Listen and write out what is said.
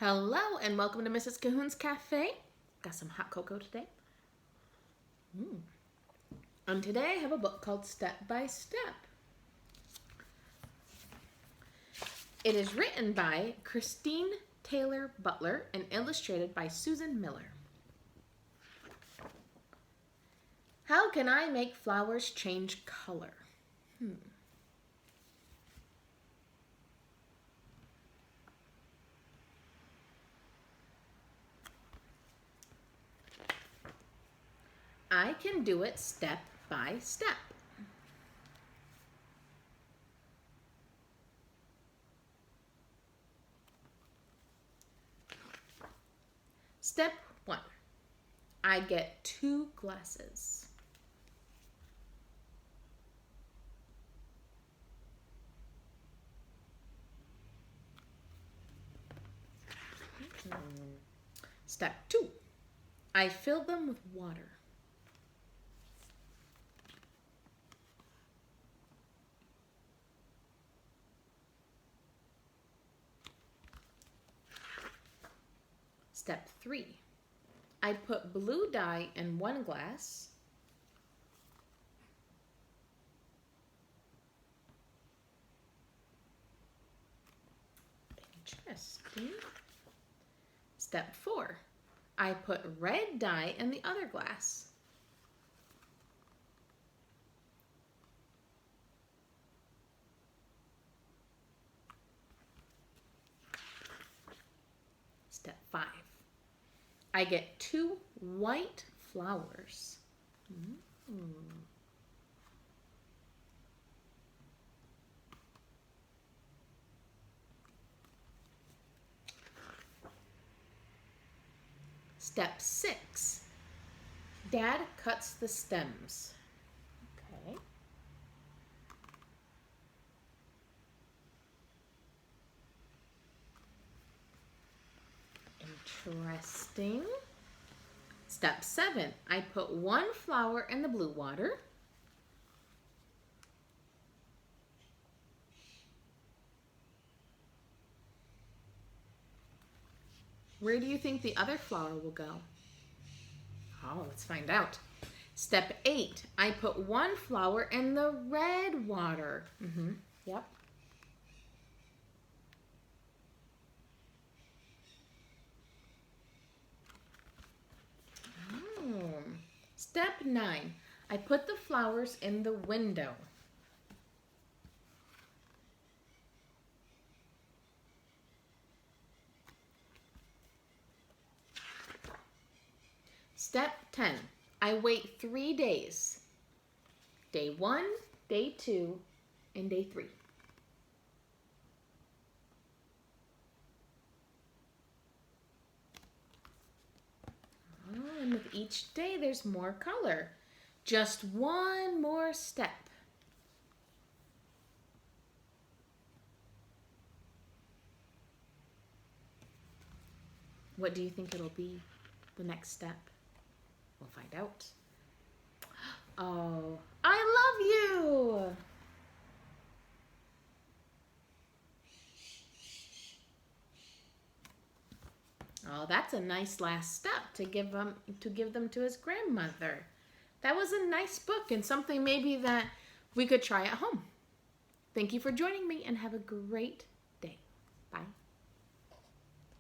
Hello and welcome to Mrs. Cahoon's Cafe. Got some hot cocoa today. And today I have a book called Step by Step. It is written by Christine Taylor-Butler and illustrated by Susan Miller. How can I make flowers change color? I can do it step by step. Step 1. I get 2 glasses. Step 2. I fill them with water. Step 3. I put blue dye in 1 glass. Interesting. Step 4. I put red dye in the other glass. Step 5. I get 2 white flowers. Step 6. Dad cuts the stems. Okay. Interesting. Step 7. I put 1 flower in the blue water. Where do you think the other flower will go? Oh, let's find out. Step 8. I put 1 flower in the red water. Yep. Step 9. I put the flowers in the window. Step 10. I wait 3 days. Day 1, day 2, and day 3. And with each day, there's more color. Just 1 more step. What do you think it'll be, the next step? We'll find out. Oh, I love you! Oh, that's a nice last step to give them to his grandmother. That was a nice book and something maybe that we could try at home. Thank you for joining me and have a great